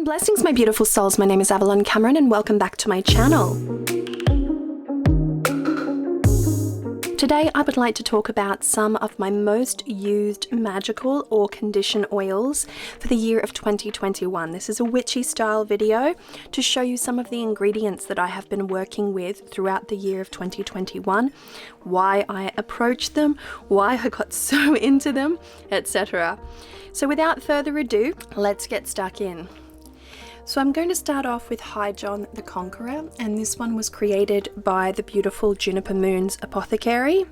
Blessings, my beautiful souls. My name is Avalon Cameron and welcome back to my channel. Today I would like to talk about some of my most used magical or condition oils for the year of 2021. This is a witchy style video to show you some of the ingredients that I have been working with throughout the year of 2021, why I approached them, why I got so into them, etc. So without further ado, let's get stuck in. So I'm going to start off with High John the Conqueror, and this one was created by the beautiful Juniper Moon's Apothecary.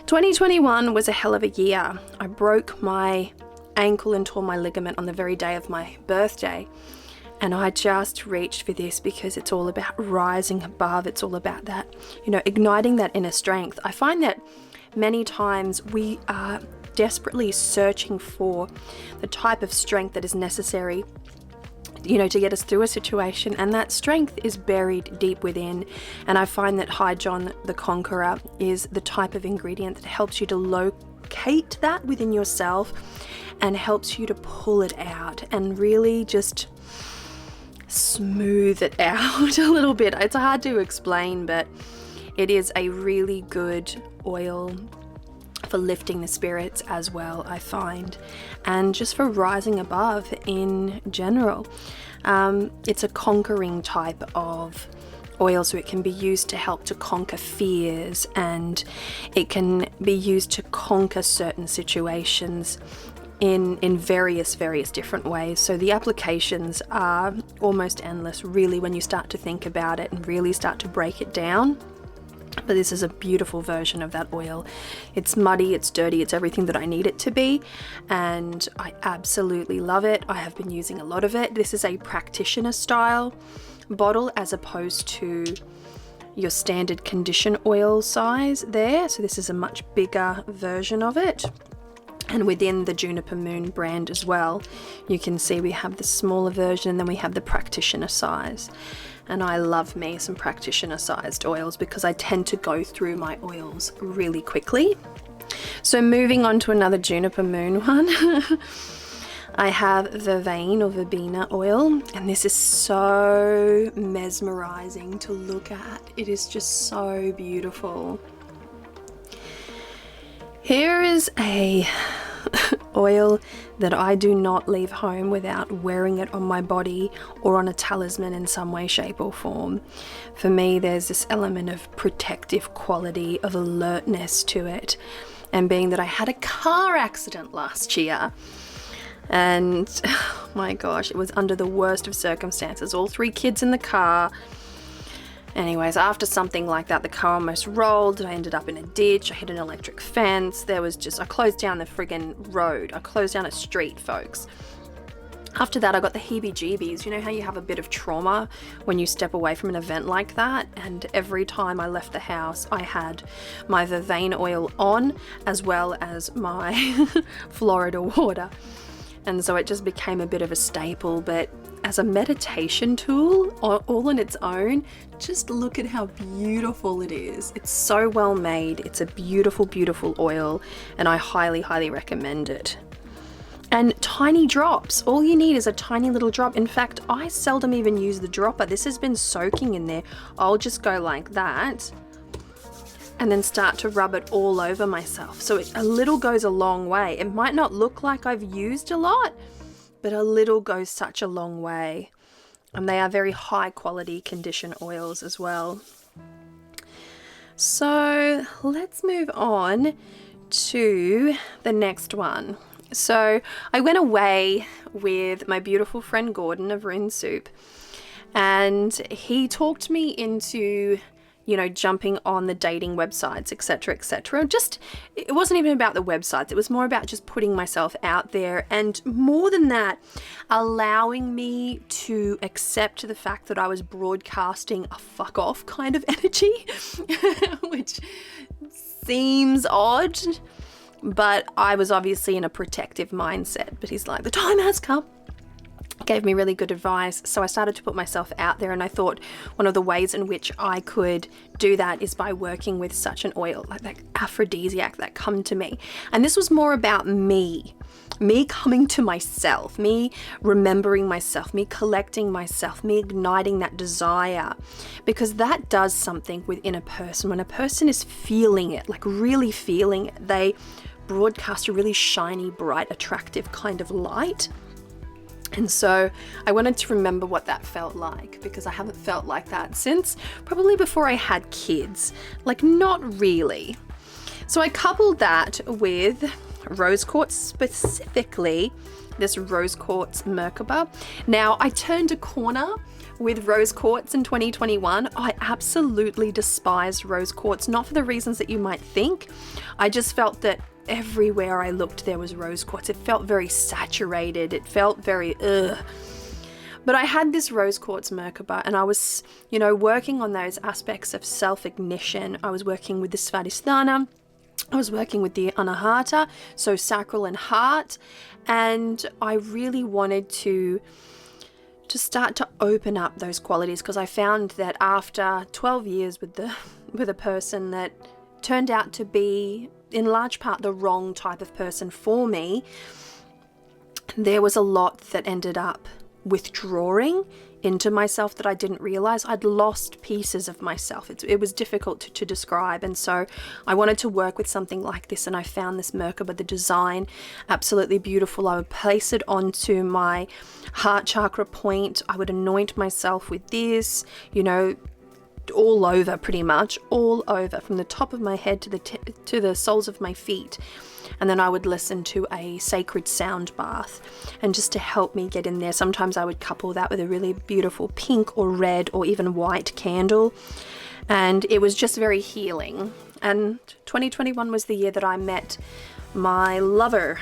2021 was a hell of a year. I broke my ankle and tore my ligament on the very day of my birthday, and I just reached for this because it's all about rising above. It's all about that, igniting that inner strength. I find that many times we are desperately searching for the type of strength that is necessary to get us through a situation, and that strength is buried deep within. And I find that High John the Conqueror is the type of ingredient that helps you to locate that within yourself and helps you to pull it out and really just smooth it out a little bit. It's hard to explain, but it is a really good oil for lifting the spirits as well, I find, and just for rising above in general. It's a conquering type of oil, so it can be used to help to conquer fears, and it can be used to conquer certain situations in various different ways. So the applications are almost endless, really, when you start to think about it and really start to break it down. But this is a beautiful version of that oil. It's muddy, it's dirty, it's everything that I need it to be, and I absolutely love it. I have been using a lot of it. This is a practitioner style bottle as opposed to your standard condition oil size there. So this is a much bigger version of it. And within the Juniper Moon brand as well, you can see we have the smaller version and then we have the practitioner size. And I love me some practitioner sized oils because I tend to go through my oils really quickly. So moving on to another Juniper Moon one, I have Verbena oil, and this is so mesmerizing to look at. It is just so beautiful. Here is a oil that I do not leave home without wearing it on my body or on a talisman in some way, shape or form. For me, there's this element of protective quality, of alertness to it, and being that I had a car accident last year, and oh my gosh, it was under the worst of circumstances. All 3 kids in the car. Anyways, after something like that, the car almost rolled. I ended up in a ditch. I hit an electric fence. I closed down the friggin' road. I closed down a street, folks. After that, I got the heebie-jeebies. You know how you have a bit of trauma when you step away from an event like that? And every time I left the house, I had my Verbena oil on, as well as my Florida water. And so it just became a bit of a staple. But as a meditation tool, all on its own, just look at how beautiful it is. It's so well made. It's a beautiful, beautiful oil, and I highly, highly recommend it. And tiny drops. All you need is a tiny little drop. In fact, I seldom even use the dropper. This has been soaking in there. I'll just go like that and then start to rub it all over myself. So a little goes a long way. It might not look like I've used a lot, but a little goes such a long way. And they are very high quality condition oils as well. So let's move on to the next one. So I went away with my beautiful friend Gordon of Rune Soup, and he talked me into jumping on the dating websites, etc., etc. It wasn't even about the websites. It was more about just putting myself out there, and more than that, allowing me to accept the fact that I was broadcasting a fuck off kind of energy, which seems odd, but I was obviously in a protective mindset. But he's like, the time has come. Gave me really good advice, so I started to put myself out there, and I thought one of the ways in which I could do that is by working with such an oil, like that aphrodisiac that come to me. And this was more about me me coming to myself, me remembering myself, me collecting myself, me igniting that desire, because that does something within a person. When a person is feeling it, like really feeling it, they broadcast a really shiny, bright, attractive kind of light. And so I wanted to remember what that felt like, because I haven't felt like that since probably before I had kids, like not really. So I coupled that with rose quartz, specifically this rose quartz Merkaba. Now, I turned a corner with rose quartz in 2021. I absolutely despise rose quartz, not for the reasons that you might think. I just felt that everywhere I looked there was rose quartz. It felt very saturated. It felt very ugh. But I had this rose quartz Merkaba, and I was, working on those aspects of self-ignition. I was working with the Svadhisthana. I was working with the Anahata, so sacral and heart, and I really wanted to start to open up those qualities, because I found that after 12 years with a person that turned out to be in large part the wrong type of person for me, there was a lot that ended up withdrawing into myself that I didn't realize. I'd lost pieces of myself. It was difficult to describe, and so I wanted to work with something like this, and I found this Merkaba, the design, absolutely beautiful. I would place it onto my heart chakra point. I would anoint myself with this, all over, pretty much all over, from the top of my head to the soles of my feet. And then I would listen to a sacred sound bath, and just to help me get in there, sometimes I would couple that with a really beautiful pink or red or even white candle, and it was just very healing. And 2021 was the year that I met my lover,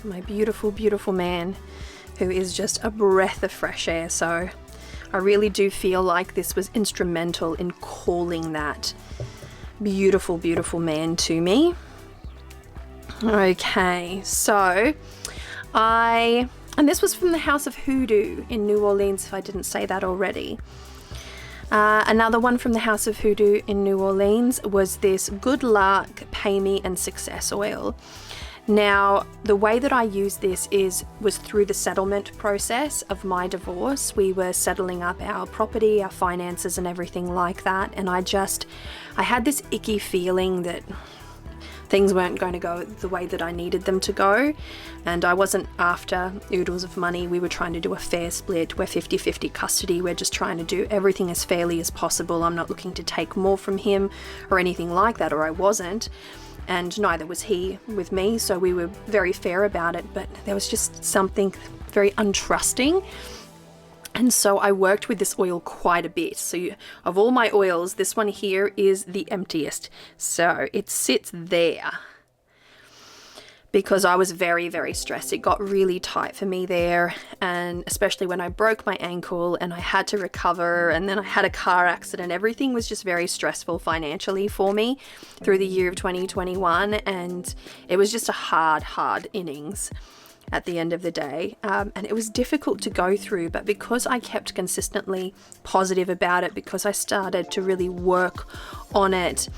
my beautiful, beautiful man, who is just a breath of fresh air. So I really do feel like this was instrumental in calling that beautiful, beautiful man to me. Okay, so and this was from the House of Hoodoo in New Orleans, if I didn't say that already. Another one from the House of Hoodoo in New Orleans was this Good Luck, Pay Me and Success oil. Now, the way that I used this was through the settlement process of my divorce. We were settling up our property, our finances and everything like that, and I had this icky feeling that things weren't going to go the way that I needed them to go, and I wasn't after oodles of money. We were trying to do a fair split. We're 50-50 custody. We're just trying to do everything as fairly as possible. I'm not looking to take more from him or anything like that, or I wasn't, and neither was he with me, so we were very fair about it, but there was just something very untrusting. And so I worked with this oil quite a bit. So of all my oils, this one here is the emptiest. So it sits there because I was very, very stressed. It got really tight for me there. And especially when I broke my ankle and I had to recover, and then I had a car accident. Everything was just very stressful financially for me through the year of 2021. And it was just a hard innings at the end of the day, and it was difficult to go through, but because I kept consistently positive about it, because I started to really work on it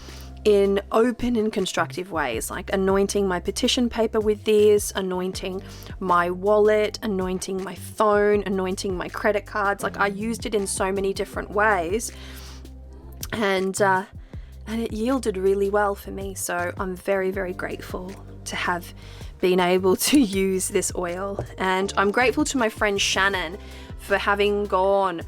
in open and constructive ways, like anointing my petition paper with this, anointing my wallet, anointing my phone, anointing my credit cards, like I used it in so many different ways, and it yielded really well for me. So I'm very, very grateful to have been able to use this oil, and I'm grateful to my friend Shannon for having gone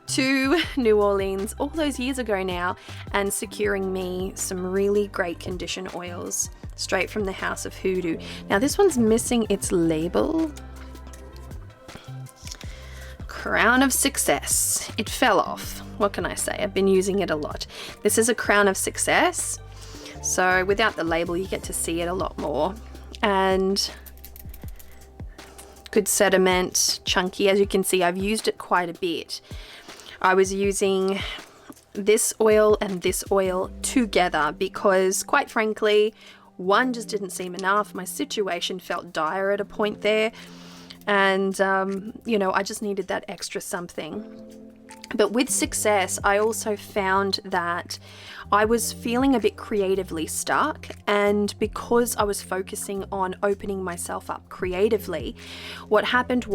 to New Orleans all those years ago now and securing me some really great condition oils straight from the House of Hoodoo. Now this one's missing its label. Crown of Success. It fell off. What can I say? I've been using it a lot. This is a Crown of Success, so without the label you get to see it a lot more. And good sediment, chunky. As you can see, I've used it quite a bit. I was using this oil and this oil together because, quite frankly, one just didn't seem enough. My situation felt dire at a point there, and I just needed that extra something. But with success, I also found that I was feeling a bit creatively stuck, and because I was focusing on opening myself up creatively, what happened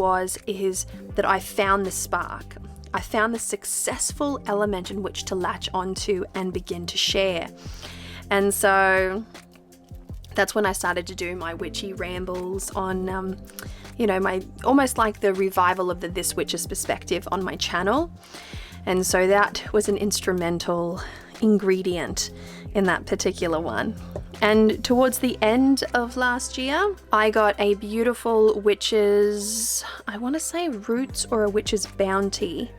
is that I found the spark. I found the successful element in which to latch onto and begin to share. And so that's when I started to do my witchy rambles on, my almost like the revival of the This Witch's Perspective on my channel. And so that was an instrumental ingredient in that particular one. And towards the end of last year, I got a beautiful witch's, I want to say roots or a witch's bounty.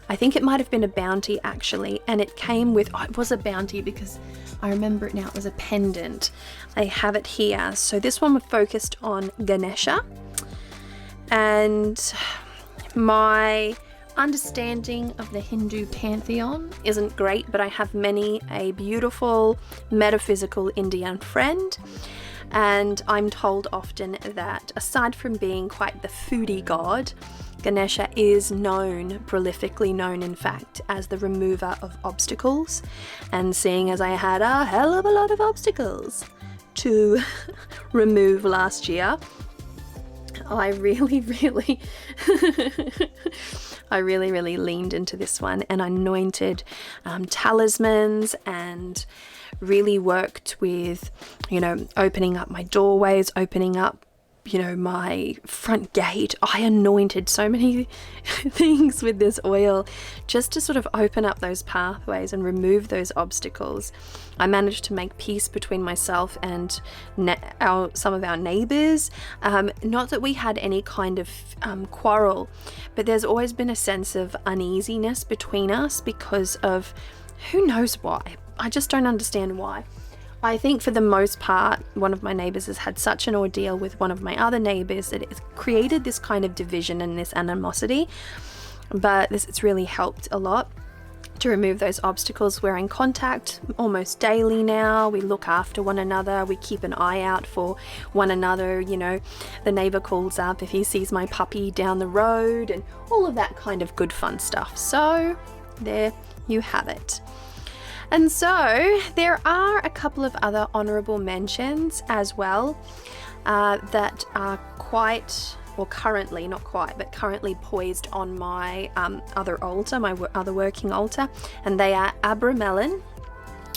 I think it might have been a bounty actually, and it came with, it was a bounty because I remember it now, it was a pendant. I have it here. So this one was focused on Ganesha, and my understanding of the Hindu pantheon isn't great, but I have a beautiful metaphysical Indian friend, and I'm told often that aside from being quite the foodie god, Ganesha is prolifically known in fact, as the remover of obstacles. And seeing as I had a hell of a lot of obstacles to remove last year, I really leaned into this one and anointed talismans and really worked with, opening up my doorways, opening up, my front gate. I anointed so many things with this oil just to sort of open up those pathways and remove those obstacles. I managed to make peace between myself and some of our neighbors. Not that we had any kind of quarrel, but there's always been a sense of uneasiness between us because of who knows why. I just don't understand why. I think for the most part, one of my neighbors has had such an ordeal with one of my other neighbors that it's created this kind of division and this animosity. But it's really helped a lot to remove those obstacles. We're in contact almost daily now. We look after one another. We keep an eye out for one another. The neighbor calls up if he sees my puppy down the road and all of that kind of good fun stuff. So there you have it. And so there are a couple of other honorable mentions as well that are currently poised on my other altar, my other working altar, and they are abramelin,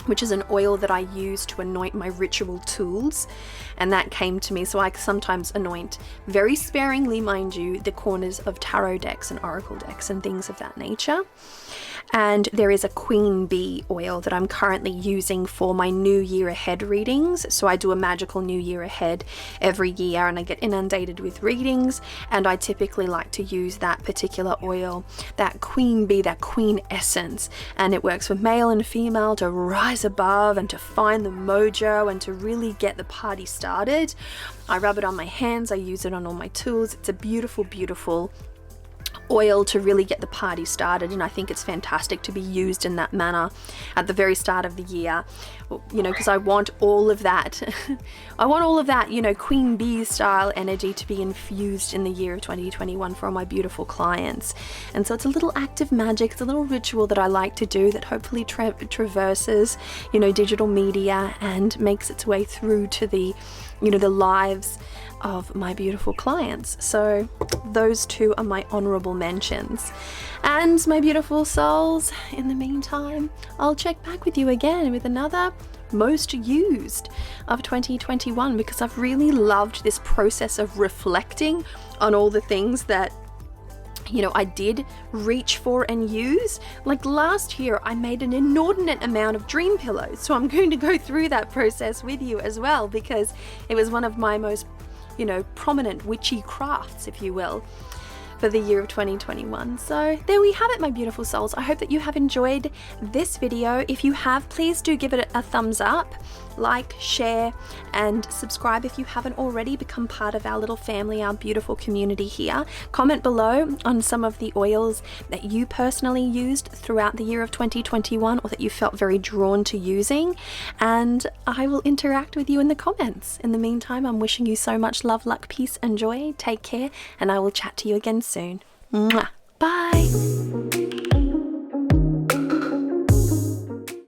which is an oil that I use to anoint my ritual tools, and that came to me. So I sometimes anoint, very sparingly mind you, the corners of tarot decks and oracle decks and things of that nature. And there is a queen bee oil that I'm currently using for my new year ahead readings. So I do a magical new year ahead every year and I get inundated with readings, and I typically like to use that particular oil, that queen bee, that queen essence, and it works for male and female to rise above and to find the mojo and to really get the party started. I rub it on my hands, I use it on all my tools. It's a beautiful, beautiful oil to really get the party started, and I think it's fantastic to be used in that manner at the very start of the year, because I want all of that queen bee style energy to be infused in the year of 2021 for all my beautiful clients. And so it's a little act of magic, it's a little ritual that I like to do that hopefully traverses digital media and makes its way through to the lives of my beautiful clients. So those two are my honorable mentions. And my beautiful souls, in the meantime, I'll check back with you again with another most used of 2021, because I've really loved this process of reflecting on all the things that I did reach for and use. Like last year, I made an inordinate amount of dream pillows. So I'm going to go through that process with you as well, because it was one of my most, prominent witchy crafts, if you will, for the year of 2021. So there we have it, my beautiful souls. I hope that you have enjoyed this video. If you have, please do give it a thumbs up, like, share, and subscribe if you haven't already. Become part of our little family, our beautiful community here. Comment below on some of the oils that you personally used throughout the year of 2021, or that you felt very drawn to using, and I will interact with you in the comments. In the meantime, I'm wishing you so much love, luck, peace, and joy. Take care, and I will chat to you again soon. Mwah. Bye.